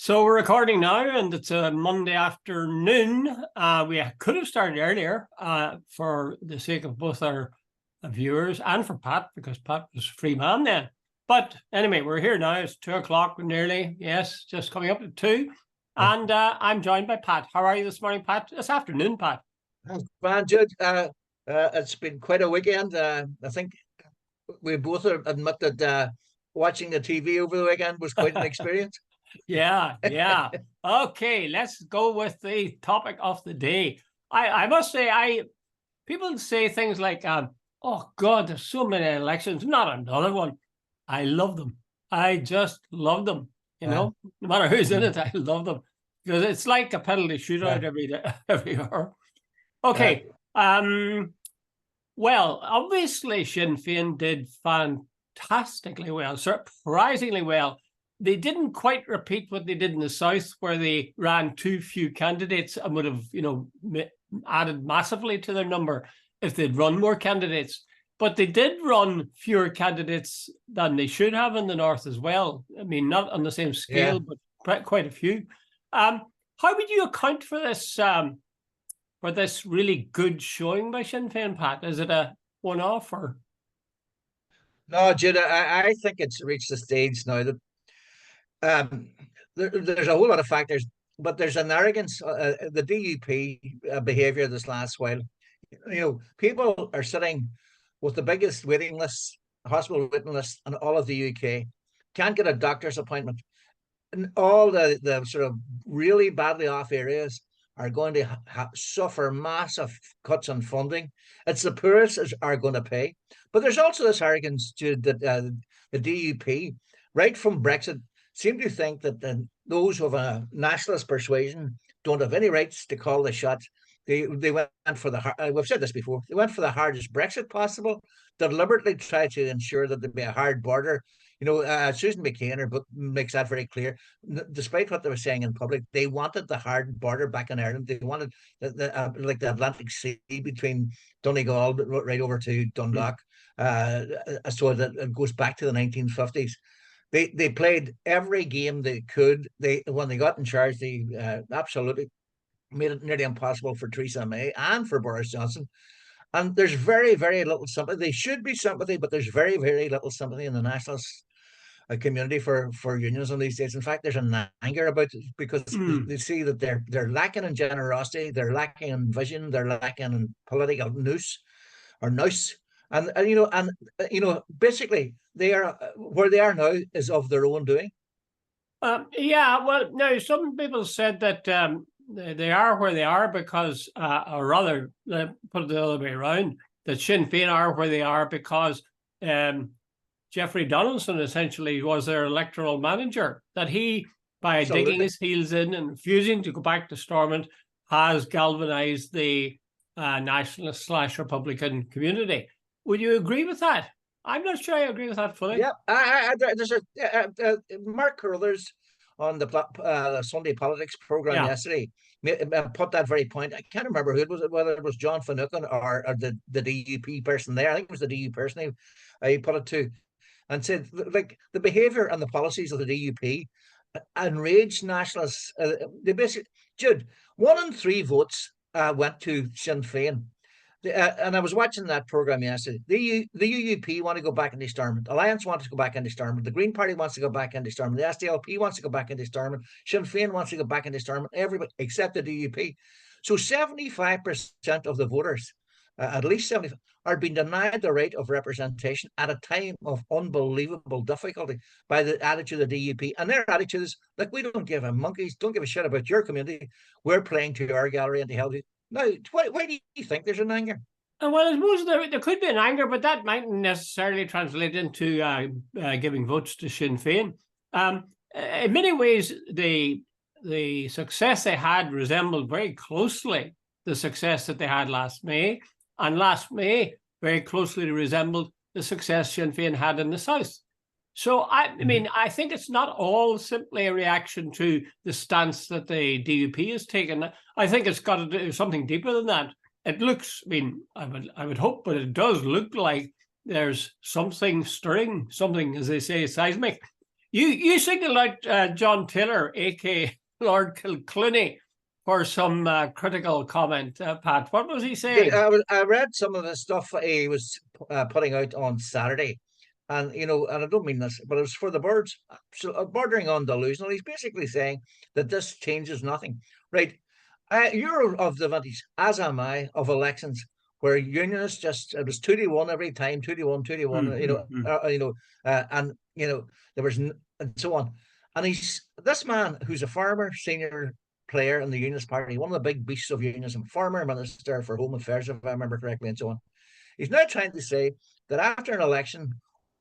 So we're recording now, and it's a Monday afternoon. We could have started earlier for the sake of both our viewers and for Pat, because Pat was a free man then. But anyway, we're here now. It's 2:00 nearly. Yes, just coming up to 2. And I'm joined by Pat. How are you this morning, Pat? This afternoon, Pat. Man, Jude, it's been quite a weekend. I think we both admit that watching the TV over the weekend was quite an experience. Yeah. Okay, let's go with the topic of the day. I must say, people say things like, oh God, there's so many elections, not another one. I love them. I just love them. No matter who's in it, I love them. Because it's like a penalty shootout every day, every hour. Okay. Well, obviously Sinn Féin did fantastically well, surprisingly well. They didn't quite repeat what they did in the South, where they ran too few candidates and would have, added massively to their number if they'd run more candidates. But they did run fewer candidates than they should have in the North as well. I mean, not on the same scale, but quite a few. How would you account for this really good showing by Sinn Féin, Pat? Is it a one-off or? No, Jude, I think it's reached the stage now that there's a whole lot of factors, but there's an arrogance. The DUP behaviour this last while, people are sitting with the biggest waiting lists, hospital waiting lists in all of the UK, can't get a doctor's appointment, and all the sort of really badly off areas are going to suffer massive cuts in funding. It's the poorest are going to pay. But there's also this arrogance to the DUP, right from Brexit, seem to think that those who have a nationalist persuasion don't have any rights to call the shots. They went for we've said this before, they went for the hardest Brexit possible, deliberately tried to ensure that there'd be a hard border. Susan McCain makes that very clear. Despite what they were saying in public, they wanted the hard border back in Ireland. They wanted like the Atlantic Sea between Donegal right over to Dundalk, so that it goes back to the 1950s. They played every game they could. When they got in charge, they absolutely made it nearly impossible for Theresa May and for Boris Johnson. And there's very, very little sympathy. There should be sympathy, but there's very, very little sympathy in the nationalist community for unionism these days. In fact, there's an anger about it because they see that they're lacking in generosity, they're lacking in vision, they're lacking in political nous. And basically they are where they are now is of their own doing. Well, now some people said that they are where they are because, or rather, put it the other way around, that Sinn Féin are where they are because Jeffrey Donaldson essentially was their electoral manager. That he, by digging his heels in and refusing to go back to Stormont, has galvanised the nationalist/Republican community. Would you agree with that? I'm not sure I agree with that fully. Yeah, there's Mark Carruthers on the Sunday Politics program yesterday put that very point. I can't remember who it was, whether it was John Finucane or the DUP person there. I think it was the DUP person he put it to, and said like the behaviour and the policies of the DUP enraged nationalists. They basically, Jude, 1 in 3 votes went to Sinn Féin. And I was watching that programme yesterday. The UUP want to go back into Stormont. Alliance wants to go back into Stormont. The Green Party wants to go back into Stormont. The SDLP wants to go back into Stormont. Sinn Féin wants to go back into Stormont. Everybody except the DUP. So 75% of the voters, at least 75%, are being denied the right of representation at a time of unbelievable difficulty by the attitude of the DUP. And their attitude is, like, we don't give a monkeys, don't give a shit about your community. We're playing to our gallery and to help you. Now, why do you think there's an anger? Well, I suppose there could be an anger, but that mightn't necessarily translate into giving votes to Sinn Féin. In many ways, the success they had resembled very closely the success that they had last May, and last May very closely resembled the success Sinn Féin had in the South. So, I mean, I think it's not all simply a reaction to the stance that the DUP has taken. I think it's got to do something deeper than that. It looks, I mean, I would hope, but it does look like there's something stirring, something, as they say, seismic You singled out John Taylor, aka Lord Kilclooney, for some critical comment, Pat. What was he saying? I read some of the stuff he was putting out on Saturday, and and I don't mean this, but it was for the birds, bordering on delusional. He's basically saying that this changes nothing, right? You're of the vintage, as am I, of elections where unionists it was 2-1 every time, 2-1, 2-1, and there was and so on. And he's this man who's a farmer, senior player in the Unionist Party, one of the big beasts of unionism, former Minister for Home Affairs, if I remember correctly, and so on. He's now trying to say that after an election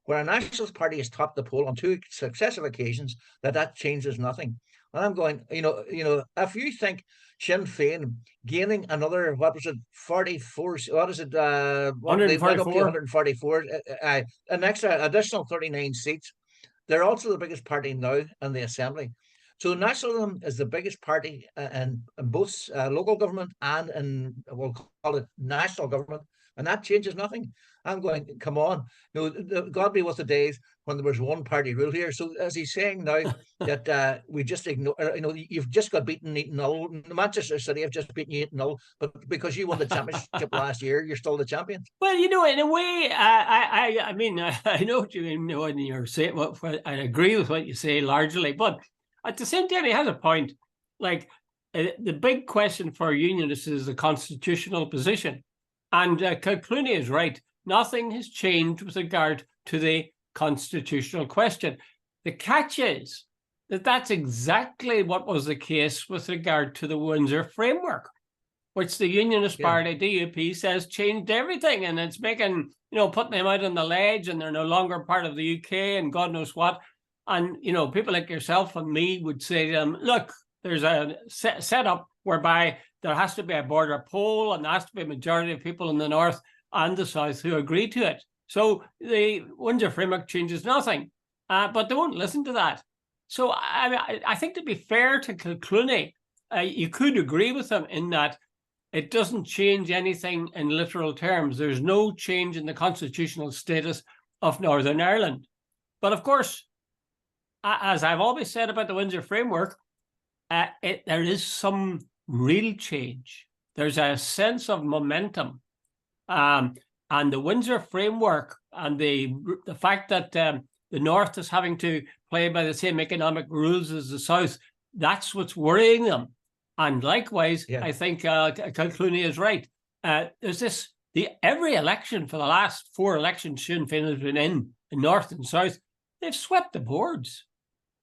where a nationalist party has topped the poll on 2 successive occasions, that changes nothing. And I'm going, if you think Sinn Féin gaining another, what was it, 44, what is it, 144, an additional 39 seats, they're also the biggest party now in the Assembly. So nationalism is the biggest party in both local government and we'll call it national government, and that changes nothing. I'm going, come on, God be with the days when there was one party rule here. So as he's saying now that we just ignore, you've just got beaten 8-0. Manchester City have just beaten you 8-0, but because you won the championship last year, you're still the champions. Well, in a way, I mean, I know what you mean when you're saying. I agree with what you say largely, but at the same time, he has a point. Like the big question for unionists is the constitutional position, and Kilclooney is right. Nothing has changed with regard to the constitutional question. The catch is that that's exactly what was the case with regard to the Windsor framework, which the Unionist Party, DUP, says changed everything, and it's making, putting them out on the ledge, and they're no longer part of the UK and God knows what. And, people like yourself and me would say to them, look, there's a setup whereby there has to be a border poll, and there has to be a majority of people in the north and the south who agree to it. So the Windsor framework changes nothing, but they won't listen to that. So I think, to be fair to Kilclooney, you could agree with him in that it doesn't change anything in literal terms. There's no change in the constitutional status of Northern Ireland. But of course, as I've always said about the Windsor framework, there is some real change. There's a sense of momentum. And the Windsor framework and the fact that the North is having to play by the same economic rules as the South, that's what's worrying them. And likewise, I think Kilclooney is right. There's every election for the last 4 elections Sinn Féin has been in North and South, they've swept the boards.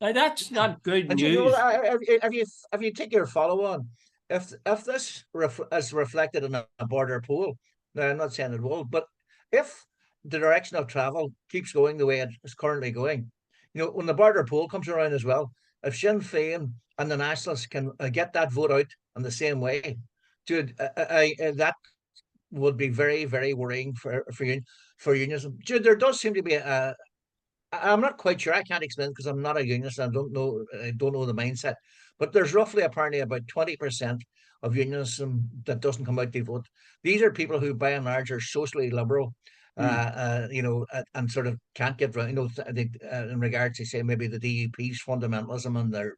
Now, that's not good news. If you take your follow-on, if this is reflected in a border poll, now I'm not saying it will, but if the direction of travel keeps going the way it is currently going, when the border poll comes around as well, if Sinn Féin and the Nationalists can get that vote out in the same way, Jude, that would be very, very worrying for unionism. Jude, there does seem to be I'm not quite sure. I can't explain because I'm not a unionist. I don't know the mindset. But there's roughly apparently about 20% of unionism that doesn't come out to vote. These are people who, by and large, are socially liberal, and sort of can't get around. In regards to, say, maybe the DUP's fundamentalism and their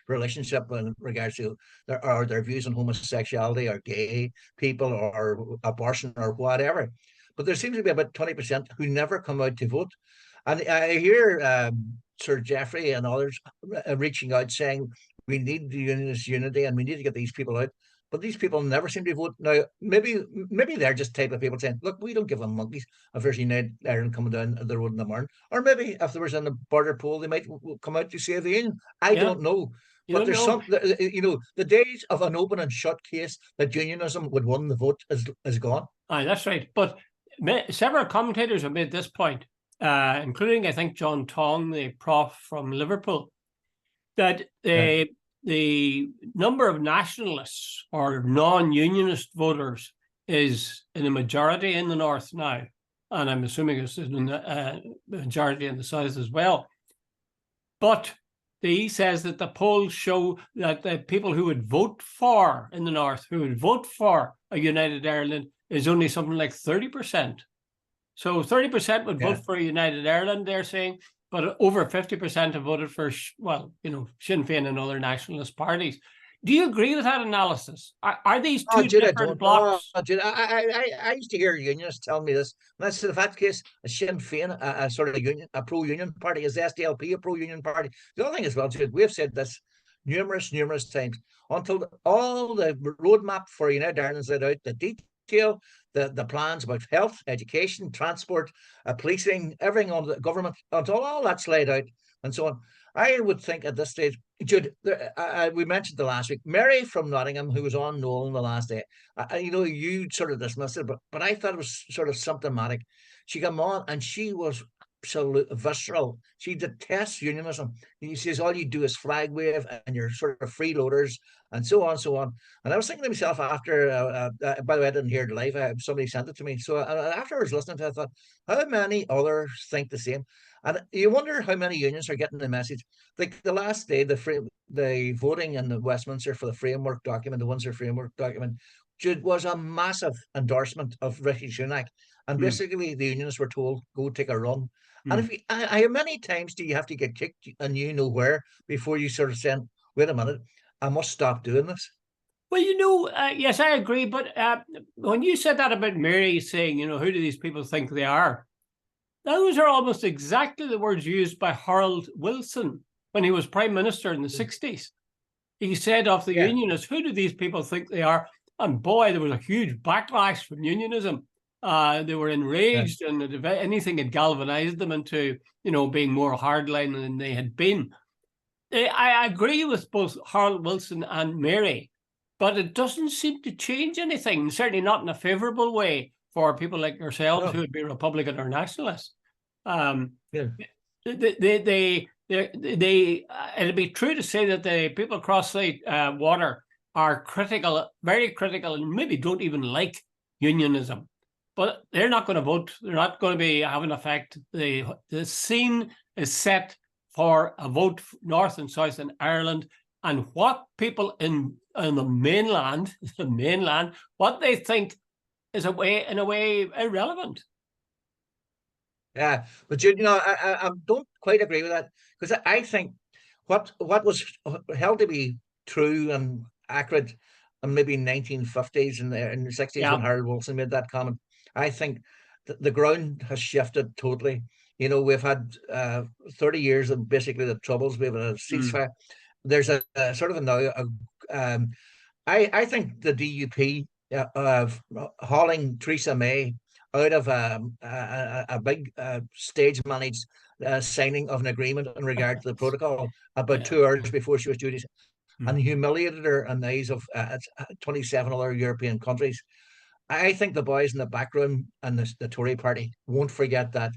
relationship in regards to their views on homosexuality or gay people or abortion or whatever. But there seems to be about 20% who never come out to vote. And I hear Sir Geoffrey and others reaching out saying we need the unionist unity and we need to get these people out. But these people never seem to vote. Now, maybe they're just type of people saying, look, we don't give them monkeys if there's United Ireland coming down the road in the morning. Or maybe if there was a border poll, they might come out to save the union. I don't know. But there's the days of an open and shut case that unionism would win the vote is gone. Aye, that's right. But several commentators have made this point, including, I think, John Tong, the prof from Liverpool, that the number of nationalists or non-unionist voters is in a majority in the north now, and I'm assuming it's in the majority in the south as well. But he says that the polls show that the people who would vote for in the north, who would vote for a united Ireland, is only something like 30%. So 30% would vote for a united Ireland, they're saying, but over 50% have voted for, Sinn Féin and other nationalist parties. Do you agree with that analysis? Are these two Jude, I different don't know. blocks? Jude, I used to hear unionists tell me this. And I said, if that's the case, a Sinn Féin, a sort of union, a pro-union party, is SDLP a pro-union party? The other thing as well, Jude, we've said this numerous times, until all the roadmap for United Ireland is laid out, the detail, the plans about health, education, transport, policing, everything on the government, until all that's laid out and so on. I would think at this stage, Jude, we mentioned the last week, Mary from Nottingham, who was on Nolan the last day. You sort of dismissed it, but I thought it was sort of symptomatic. She came on and she was absolute visceral. She detests unionism. He says all you do is flag wave and you're sort of freeloaders and so on, so on. And I was thinking to myself after, by the way, I didn't hear it live. Somebody sent it to me. So after I was listening to it, I thought, how many others think the same? And you wonder how many unions are getting the message. Like the last day, the voting in the Westminster for the framework document, the Windsor framework document, was a massive endorsement of Rishi Sunak. And basically, the unionists were told, go take a run. And if how many times do you have to get kicked and you know where before you sort of say, wait a minute, I must stop doing this? Well, yes, I agree. But when you said that about Mary saying, who do these people think they are? Those are almost exactly the words used by Harold Wilson when he was Prime Minister in the 60s. He said of the unionists, who do these people think they are? And boy, there was a huge backlash from unionism. They were enraged, and anything had galvanized them into, being more hardline than they had been. I agree with both Harold Wilson and Mary, but it doesn't seem to change anything, certainly not in a favourable way for people like yourselves who would be Republican or nationalists. It'd be true to say that the people across the water are critical, very critical, and maybe don't even like unionism. But they're not going to vote. They're not going to be having an effect. The scene is set for a vote north and south in Ireland, and what people in the mainland, what they think is in a way irrelevant. Yeah, but I don't quite agree with that, because I think what was held to be true and accurate in maybe 1950s and in the 60s when Harold Wilson made that comment, I think the ground has shifted totally. We've had 30 years of basically the troubles. We have a ceasefire. There's a sort of now. I think the DUP of hauling Theresa May out of a big stage managed signing of an agreement in regard to the protocol about 2 hours before she was due to, and humiliated her in the eyes of 27 other European countries. I think the boys in the back room and the Tory party won't forget that.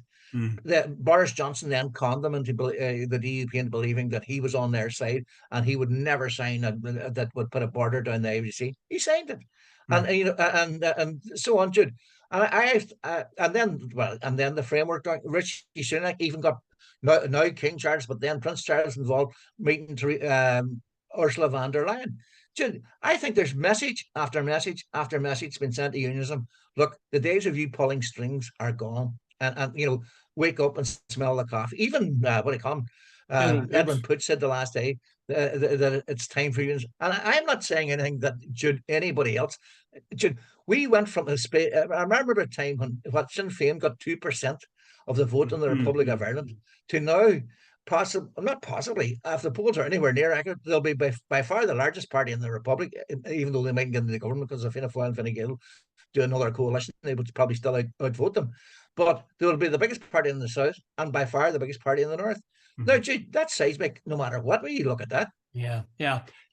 Boris Johnson then conned them into the DUP into believing that he was on their side and he would never sign that would put a border down the Irish Sea. He signed it, and so on, Jude. And then the framework document. Rishi Sunak even got now King Charles, but then Prince Charles involved, meeting Ursula von der Leyen. Jude, I think there's message after message after message been sent to unionism. Look, the days of you pulling strings are gone, and wake up and smell the coffee. Even what do you call him? Edwin Poots said the last day that it's time for unions. And I'm not saying anything that should anybody else. We went from a space. I remember a time when Sinn Féin got 2% of the vote in the Republic of Ireland to now. Not possibly. If the polls are anywhere near accurate, they'll be by far the largest party in the Republic, even though they mightn't get into the government because if Fianna Fáil and Fine Gael do another coalition, they would probably still outvote them. But they will be the biggest party in the south and by far the biggest party in the north. Now, gee, that's seismic, no matter what way you look at that. Yeah.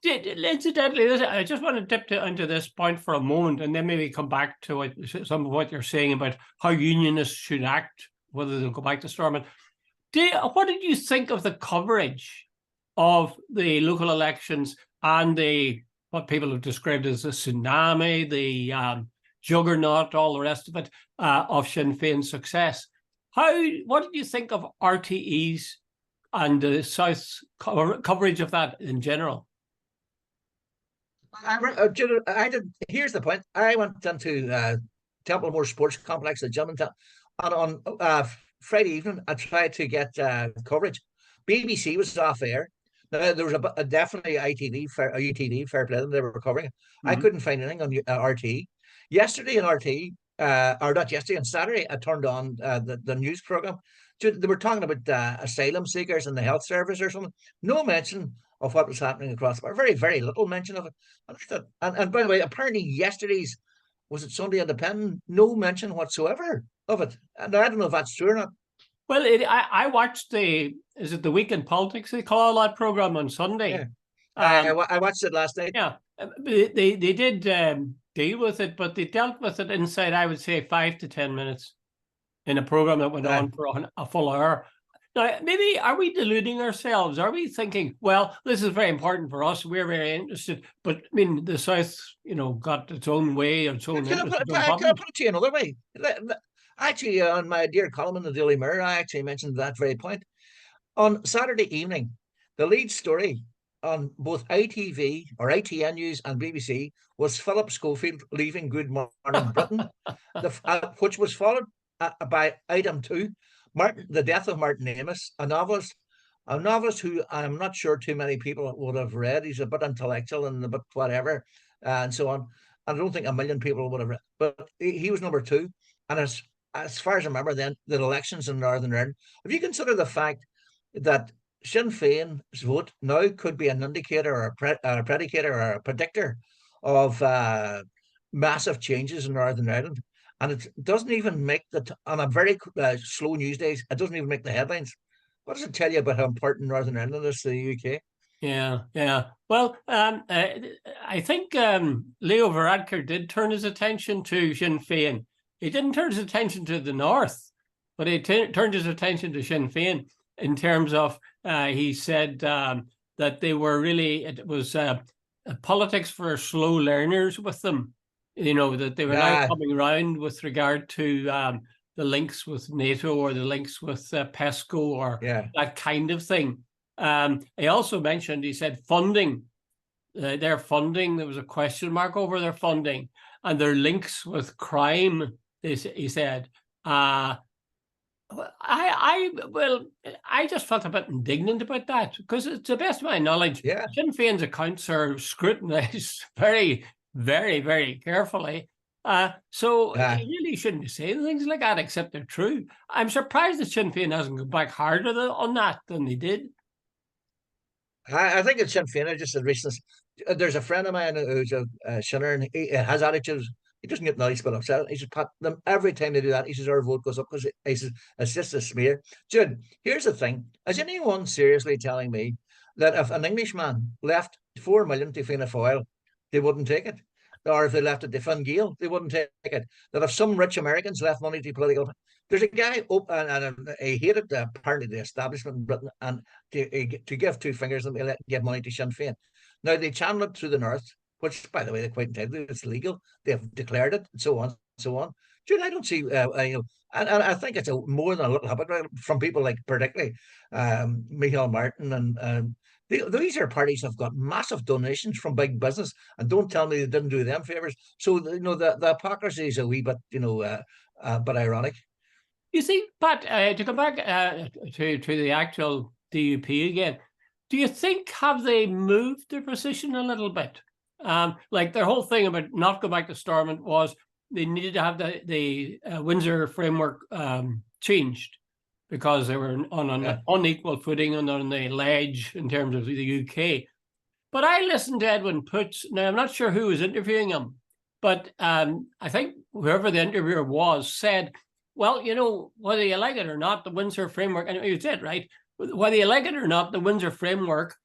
Incidentally, I just want to dip into this point for a moment and then maybe come back to some of what you're saying about how unionists should act, whether they'll go back to Stormont. What did you think of the coverage of the local elections and what people have described as a tsunami, the juggernaut, all the rest of it, of Sinn Féin's success? What did you think of RTE's and the South's coverage of that in general? Here's the point. I went into Templemore Sports Complex at Germantown, and on Friday evening, I tried to get coverage. BBC was off air. Now, there was definitely UTV, fair play, they were covering it. I Mhm. couldn't find anything on RT. Yesterday on RT, or not yesterday, on Saturday, I turned on the news program. They were talking about asylum seekers and the health service or something. No mention of what was happening across the border. Very, very little mention of it. And, I thought, and by the way, apparently yesterday's, was it Sunday Independent? No mention whatsoever of it. And I don't know if that's true or not. Well, I watched is it the Week in Politics they call that program on Sunday. Yeah. Um, I watched it last night. yeah, they did deal with it, but they dealt with it inside, I would say, 5 to 10 minutes in a program that went on for a full hour. Now, maybe are we deluding ourselves? Are we thinking, well, this is very important for us, we're very interested, but I mean, the South, got its own way, its own Can I interest, put, its own can I problems. put it to you another way? Actually, on my dear column in the Daily Mirror, I actually mentioned that very point. On Saturday evening, the lead story on both ITV or ITN News and BBC was Philip Schofield leaving Good Morning Britain, which was followed by item two, the death of Martin Amis, a novelist who I'm not sure too many people would have read. He's a bit intellectual and a bit whatever, and so on. I don't think a million people would have read, but he was number two. And as far as I remember, then the elections in Northern Ireland. If you consider the fact that Sinn Féin's vote now could be an indicator or a predicator or a predictor of massive changes in Northern Ireland. And it doesn't even make on a very slow news days, it doesn't even make the headlines. What does it tell you about how important Northern Ireland is to the UK? Yeah, yeah. Well, I think Leo Varadkar did turn his attention to Sinn Féin. He didn't turn his attention to the North, but he turned his attention to Sinn Féin in terms of, he said that they were really, it was politics for slow learners with them, that they were now coming around with regard to the links with NATO or the links with PESCO or that kind of thing. He also mentioned, he said funding, their funding, there was a question mark over their funding and their links with crime, he said. I just felt a bit indignant about that because, to the best of my knowledge, Sinn Féin's accounts are scrutinised very, very, very carefully. So you really shouldn't be saying things like that, except they're true. I'm surprised that Sinn Féin hasn't gone back harder on that than they did. I think it's Sinn Féin just a recent. There's a friend of mine who's a Shinner, and he has attitudes. He doesn't get nice, but upset. He says, "Pat, them every time they do that, he says our vote goes up because he says it's just a smear." Jude, here's the thing: is anyone seriously telling me that if an Englishman left 4 million to Fianna Fáil, they wouldn't take it, or if they left it to Fine Gael, they wouldn't take it? That if some rich Americans left money to political, there's a guy and he hated apparently the establishment in Britain, and to give two fingers and give money to Sinn Féin. Now they channel it through the North, which, by the way, they're quite entitled. It's legal. They've declared it, and so on, so on. Dude, I don't see, and I think it's more than a little hypocrite from people like particularly Michael Martin and these are parties have got massive donations from big business, and don't tell me they didn't do them favors. So the hypocrisy is a wee bit but ironic. You see, Pat, to come back to the actual DUP again, do you think have they moved their position a little bit? Like their whole thing about not going back to Stormont was they needed to have the Windsor framework changed because they were on an unequal footing and on the ledge in terms of the UK. But I listened to Edwin Poots. Now, I'm not sure who was interviewing him, but I think whoever the interviewer was said, well, whether you like it or not, the Windsor framework, and you said, right, whether you like it or not, the Windsor framework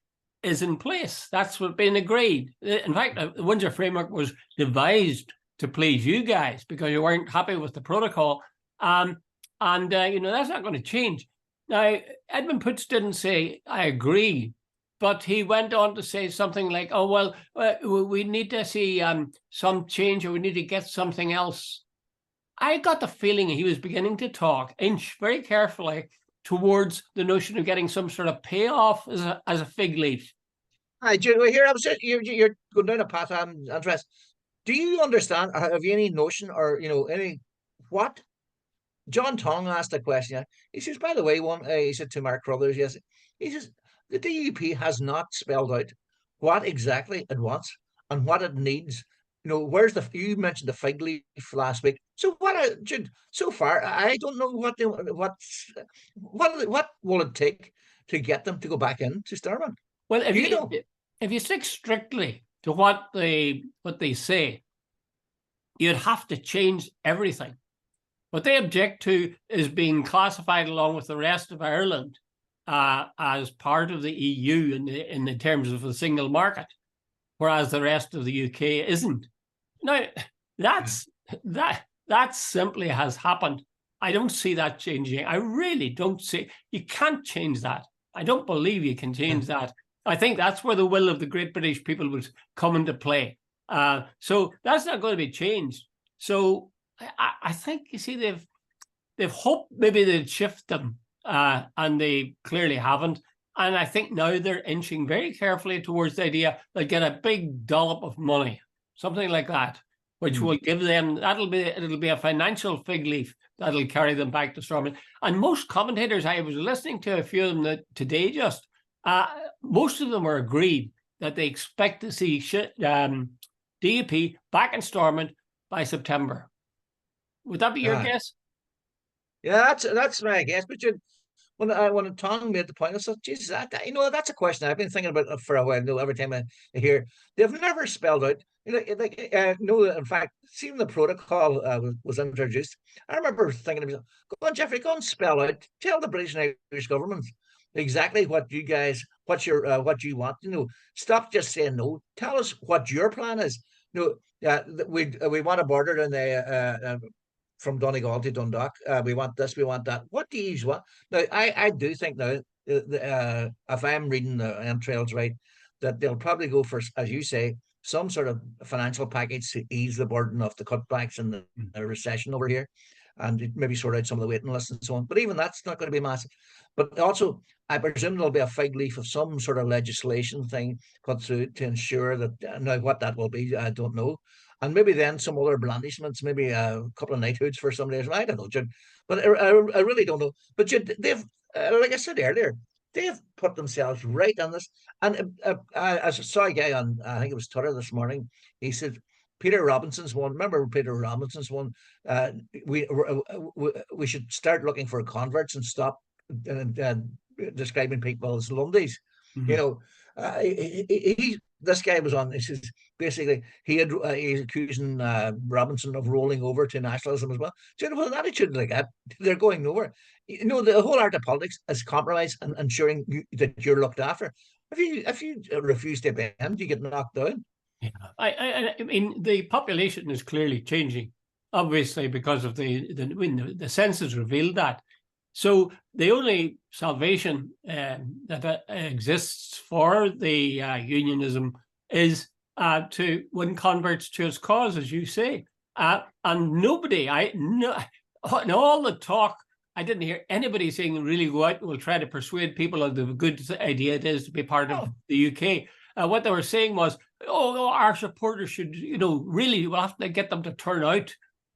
is in place. That's what's been agreed. In fact, the Windsor framework was devised to please you guys because you weren't happy with the protocol. And that's not going to change. Now, Edmund Poots didn't say, I agree, but he went on to say something like, oh, well, we need to see some change or we need to get something else. I got the feeling he was beginning to inch very carefully towards the notion of getting some sort of payoff as a fig leaf. Hi, June. Here, I was just, you're going down a path I'm interested. Do you understand? Have you any notion or any what John Tong asked a question. He says, by the way, he said to Mark Crothers, yes, he says, the DUP has not spelled out what exactly it wants and what it needs. Where's you mentioned the fig leaf last week. So so far, I don't know what will it take to get them to go back into Stormont. Well, know? If you stick strictly to what they say, you'd have to change everything. What they object to is being classified along with the rest of Ireland as part of the EU in the terms of the single market, whereas the rest of the UK isn't. Now, that simply has happened. I don't see that changing. I really don't see. You can't change that. I don't believe you can change that. I think that's where the will of the great British people would come into play. So that's not going to be changed. So I think, you see, they've hoped maybe they'd shift them, and they clearly haven't. And I think now they're inching very carefully towards the idea they'll get a big dollop of money, something like that, which will give them, it'll be a financial fig leaf that'll carry them back to Stormont. And most commentators, I was listening to a few of them today just, most of them are agreed that they expect to see DUP back in Stormont by September. Would that be your guess? Yeah, that's my guess. But when Tom made the point, I said, Jesus, that's a question I've been thinking about for a while. Every time I hear, they've never spelled out. In fact, seeing the protocol was introduced, I remember thinking to myself, go on, Jeffrey, go and spell out, tell the British and Irish government exactly what you want. Stop just saying no. Tell us what your plan is. We want a border in the from Donegal to Dundalk. We want this, we want that. What do you want? Now, I do think now, if I'm reading the entrails right, that they'll probably go for, as you say, some sort of financial package to ease the burden of the cutbacks and the recession over here, and maybe sort out some of the waiting lists and so on. But even that's not going to be massive. But also, I presume there'll be a fig leaf of some sort of legislation thing cut through to ensure that, now what that will be, I don't know. And maybe then some other blandishments, maybe a couple of knighthoods for some days. I don't know, Jude. But I really don't know. But Jude, they've, like I said earlier, they've put themselves right on this. And I saw a guy on, I think it was Twitter this morning. He said, Peter Robinson's one. Remember Peter Robinson's one? We should start looking for converts and stop describing people as Lundies. This guy was on. He says basically he's accusing Robinson of rolling over to nationalism as well. So with an attitude like that, they're going nowhere. The whole art of politics is compromise and ensuring that you're looked after. If you refuse to bend, you get knocked down. Yeah, I mean, the population is clearly changing, obviously, because of the census revealed that. So the only salvation that exists for the unionism is to win converts to its cause, as you say. And nobody, in all the talk, I didn't hear anybody saying really go out and will try to persuade people of the good idea it is to be part of the UK. What they were saying was, our supporters should, really, we'll have to get them to turn out.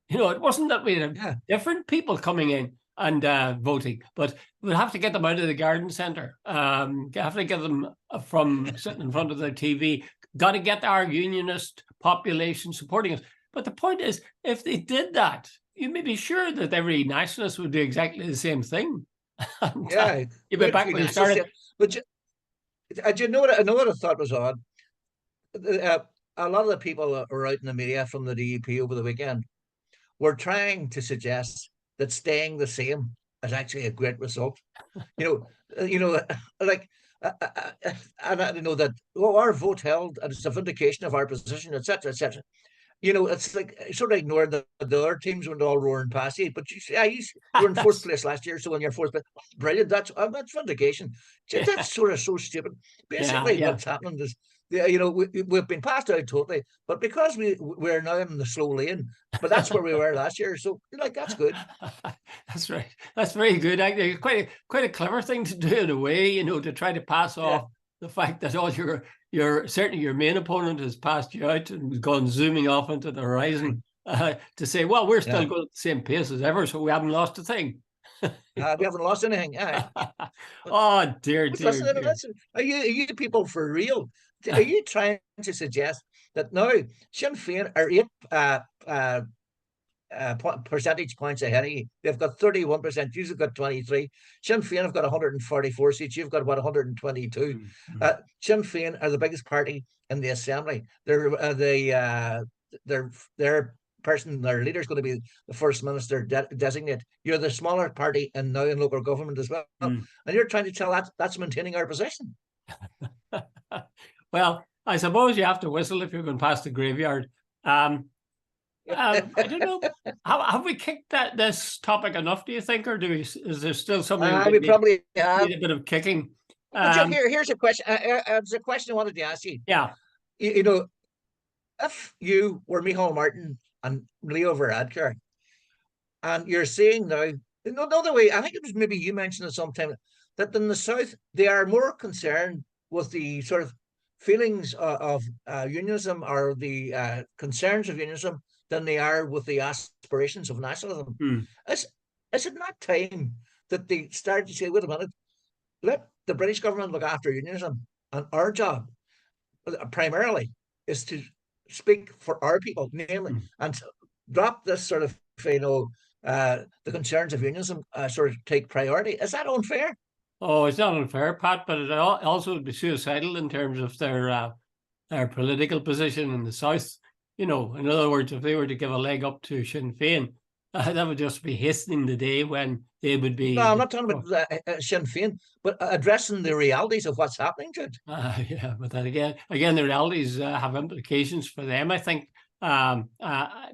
It wasn't that we had different people coming in and voting, but we'll have to get them out of the garden centre. Have to get them from sitting in front of their TV. Got to get our unionist population supporting us. But the point is, if they did that, you may be sure that every nationalist would do exactly the same thing. And, you'd be back where you started. But you know what I thought was odd? A lot of the people that were out in the media from the DUP over the weekend were trying to suggest that staying the same is actually a great result. And I know that our vote held and it's a vindication of our position, etc., etc. It's like sort of ignoring the other teams when they're all roaring past you. But you're in fourth place last year, so when you're fourth place, brilliant. That's vindication. That's sort of so stupid. Basically, what's happening is, we've been passed out totally, but because we're now in the slow lane, but that's where we were last year. So that's good. That's right. That's very good. Actually, quite a clever thing to do in a way, to try to pass off the fact that all certainly your main opponent has passed you out and gone zooming off into the horizon. to say, well, we're still Yeah. going at the same pace as ever, so we haven't lost a thing. We haven't lost anything. Yeah. Oh, dear, But dear, listen, dear. listen, are you people for real? Are you trying to suggest that now Sinn Féin are 8 percentage points ahead of you? They've got 31%. You've got 23. Sinn Féin have got 144 seats. You've got about 122. Sinn Féin are the biggest party in the Assembly. Their person, their leader is going to be the First Minister designate. You're the smaller party and now in local government as well. And you're trying to tell that's maintaining our position. Well, I suppose you have to whistle if you're going past the graveyard. I don't know. Have we kicked this topic enough, do you think, or is there still something we probably need a bit of kicking? Here's a question. It's a question I wanted to ask you. Yeah. You know, if you were Micheál Martin and Leo Varadkar, and you're seeing now, another way, I think it was maybe you mentioned it sometime, that in the South, they are more concerned with the sort of feelings of unionism or the concerns of unionism than they are with the aspirations of nationalism. Is it not time that they start to say, wait a minute, let the British government look after unionism, and our job primarily is to speak for our people, namely, and drop this sort of, the concerns of unionism sort of take priority. Is that unfair? Oh, it's not unfair, Pat, but it also would be suicidal in terms of their political position in the South. In other words, if they were to give a leg up to Sinn Féin, that would just be hastening the day when they would be... No, I'm not talking about Sinn Féin, but addressing the realities of what's happening, Jude. Yeah, but then again, the realities have implications for them, I think,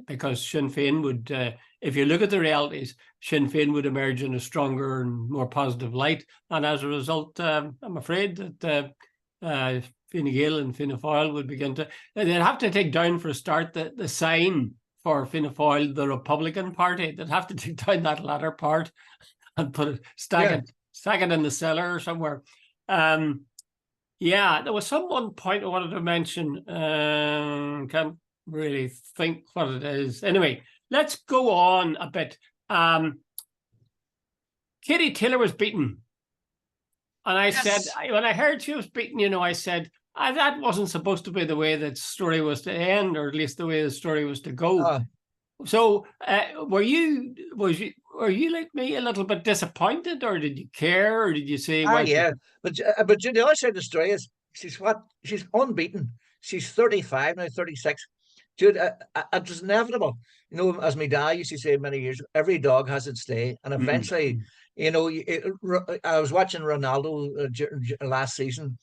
because Sinn Féin would, if you look at the realities, Sinn Féin would emerge in a stronger and more positive light. And as a result, I'm afraid that Fine Gael and Fianna Fáil would begin to... They'd have to take down, for a start, the sign for Fianna Fáil, the Republican Party. They'd have to take down that latter part and stack it in the cellar or somewhere. Yeah, there was one point I wanted to mention. Can't really think what it is. Anyway, let's go on a bit. Katie Taylor was beaten. And I said, when I heard she was beaten, I said, that wasn't supposed to be the way that story was to end, or at least the way the story was to go. So were you like me, a little bit disappointed, or did you care, or did you say... yeah, but the other side of the story is she's unbeaten. She's 35 now, 36. Dude, it was inevitable. As my dad used to say many years, every dog has its day, and eventually, I was watching Ronaldo last season,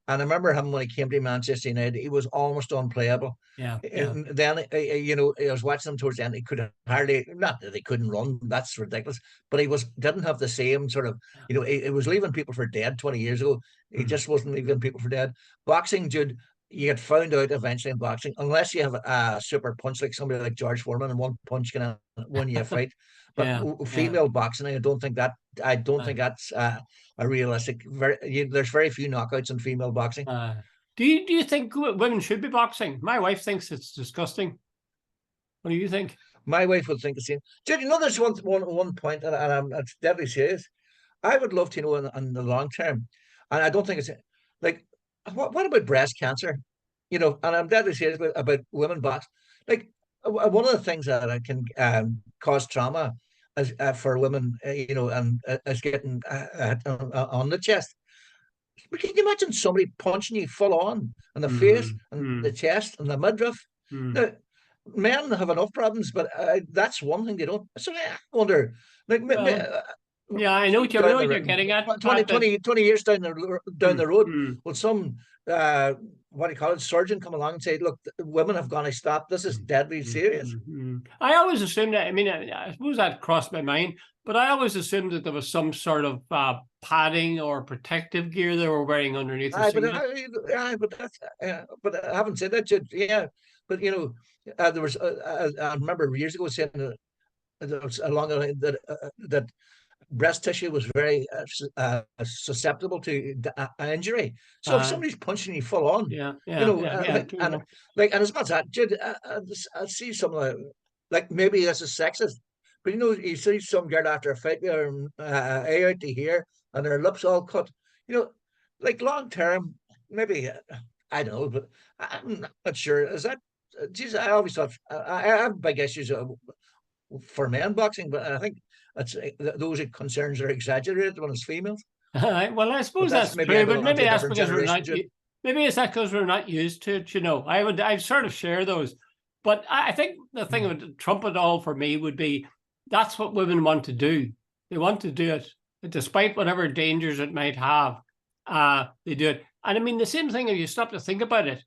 and I remember him when he came to Manchester United, he was almost unplayable. Yeah. And then, I was watching him towards the end. He could hardly, not that he couldn't run, that's ridiculous, but he didn't have the same sort of, he was leaving people for dead 20 years ago. He just wasn't leaving people for dead. Boxing, Jude, you get found out eventually in boxing, unless you have a super punch like somebody like George Foreman, and one punch can win you a fight. But female boxing, I don't think that's a realistic. There's very few knockouts in female boxing. Do you think women should be boxing? My wife thinks it's disgusting. What do you think? My wife would think the same. Dude, there's one point, and I'm deadly serious. I would love to know in the long term, and I don't think it's like, what about breast cancer? And I'm deadly serious about women boxing. Like, one of the things that can cause trauma as for women, and is getting on the chest. But can you imagine somebody punching you full on in the face and the chest and the midriff? Now, men have enough problems, but that's one thing they don't. So I wonder, like, yeah, I know what you're getting at. 20 years down the road, will some surgeon come along and say, look, women have gone to stop. This is deadly serious. I always assumed that. I mean, I suppose that crossed my mind, but I always assumed that there was some sort of padding or protective gear they were wearing underneath the singlet. But I haven't said that. Yeah, but there was. I remember years ago saying that along the line that breast tissue was very susceptible to injury. So if somebody's punching you full on, and it's not that. Jude, I see some of like maybe this is sexist, but you see some girl after a fight with her eye out to here and her lips all cut. Like long term, maybe I don't know, but I'm not sure. Is that? Geez, I always thought I have big issues for men boxing, but I think that's those concerns are exaggerated when it's females. Well, I But suppose that's that's maybe true, I but belong to maybe a that's different because we're generation. not. Maybe it's that because we're not used to it. I sort of share those, but I think the thing would trump it all for me would be that's what women want to do. They want to do it, despite whatever dangers it might have. They do it, and I mean the same thing if you stop to think about it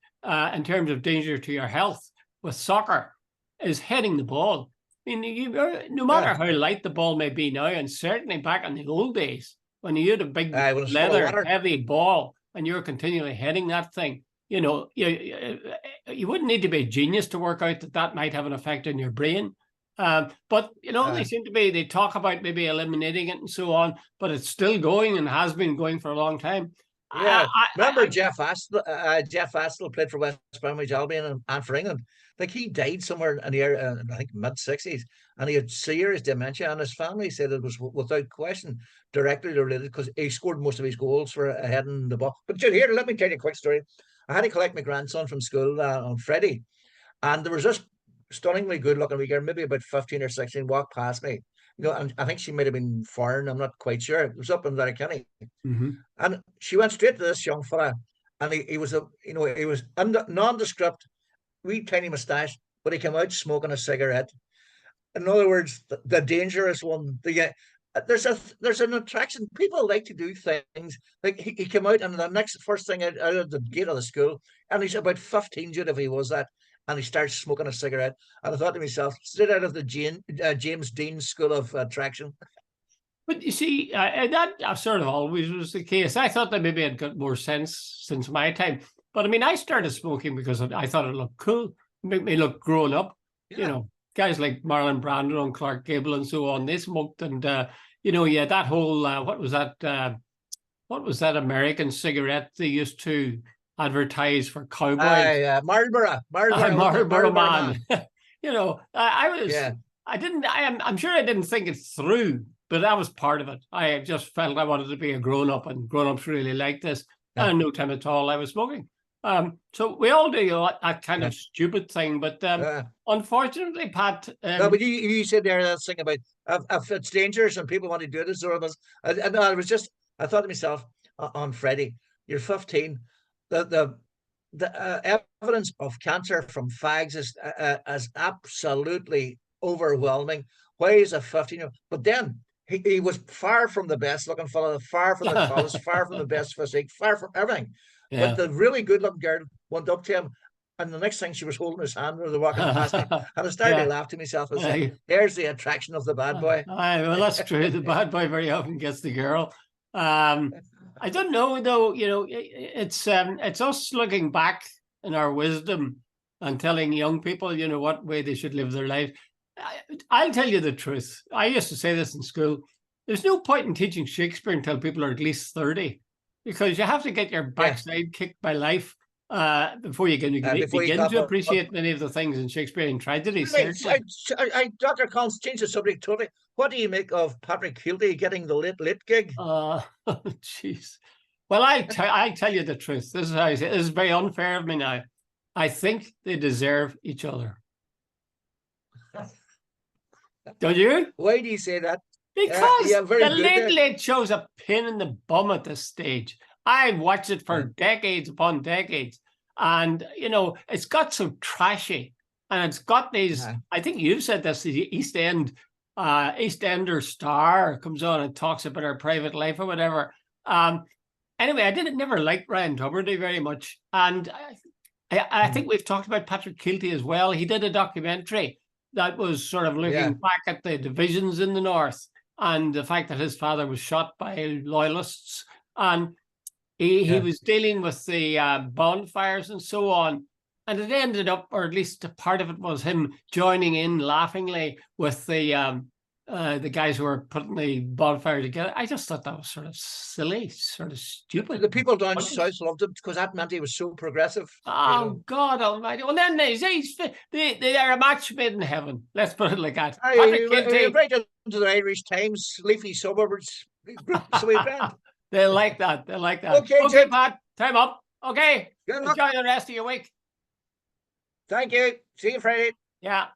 in terms of danger to your health with soccer is heading the ball. I mean, no matter how light the ball may be now, and certainly back in the old days when you had a big leather heavy ball and you're continually heading that thing, you wouldn't need to be a genius to work out that might have an effect on your brain. But they talk about maybe eliminating it and so on, but it's still going and has been going for a long time. Yeah, remember Jeff Astle? Jeff Astle played for West Bromwich Albion and for England. Like he died somewhere in the I think mid-60s, and he had serious dementia, and his family said it was without question directly related because he scored most of his goals for heading the ball. But here, let me tell you a quick story. I had to collect my grandson from school on Friday, and there was this stunningly good-looking wee girl, maybe about 15 or 16, walked past me. And I think she might have been foreign. I'm not quite sure. It was up in Letterkenny. Mm-hmm. And she went straight to this young fella, and he was nondescript, wee tiny moustache, but he came out smoking a cigarette. In other words, the dangerous one. There's an attraction. People like to do things. Like he came out, and the first thing out of the gate of the school, and he's about 15, Jude, if he was that, and he starts smoking a cigarette. And I thought to myself, straight out of the James Dean School of Attraction. But you see, that sort of always was the case. I thought that maybe it got more sense since my time. But I mean, I started smoking because I thought it looked cool, make me look grown up. Yeah. Guys like Marlon Brando and Clark Gable and so on, they smoked. And, that whole, what was that American cigarette they used to advertise for cowboys? Marlboro Man. I'm sure I didn't think it through, but that was part of it. I just felt I wanted to be a grown-up, and grown-ups really like this. Yeah. And no time at all I was smoking. So we all do that kind of stupid thing, but unfortunately, Pat. No, but you said there that thing about if it's dangerous and people want to do it, I thought to myself on Friday, you're 15, the evidence of cancer from fags is absolutely overwhelming. Why is a 15-year-old? But then he was far from the best looking fellow, far from the tallest, far from the best physique, far from everything. Yeah. But the really good looking girl went up to him, and the next thing she was holding his hand when they were walking past me. And I started to laugh to myself and say, there's the attraction of the bad boy. Well, that's true. The bad boy very often gets the girl. I don't know, though, it's us looking back in our wisdom and telling young people, what way they should live their life. I'll tell you the truth. I used to say this in school. There's no point in teaching Shakespeare until people are at least 30, because you have to get your backside kicked by life before you can begin to appreciate many of the things in Shakespearean tragedy. Dr. Collins, change the subject totally. What do you make of Patrick Kielty getting the late gig? Jeez. Well, I tell you the truth. This is how I say it. This is very unfair of me now. I think they deserve each other. Don't you? Why do you say that? Because the Late Show's a pain in the bum at this stage. I've watched it for decades upon decades. And, it's got so trashy. And it's got these, I think you've said this, the EastEnder star comes on and talks about her private life or whatever. Anyway, I never liked Ryan Tuberty very much. And I think we've talked about Patrick Kielty as well. He did a documentary that was sort of looking back at the divisions in the North and the fact that his father was shot by loyalists. And he was dealing with the bonfires and so on. And it ended up, or at least a part of it was him joining in laughingly with the the guys who were putting the bonfire together. I just thought that was sort of silly, sort of stupid. The people down south loved him because that meant he was so progressive. Oh, God almighty. Well, then they're a match made in heaven. Let's put it like that. He right into the Irish Times, leafy suburbs, sweet band. They like that. They like that. Okay, Pat, time up. Okay. Good luck. Enjoy the rest of your week. Thank you. See you Friday. Yeah.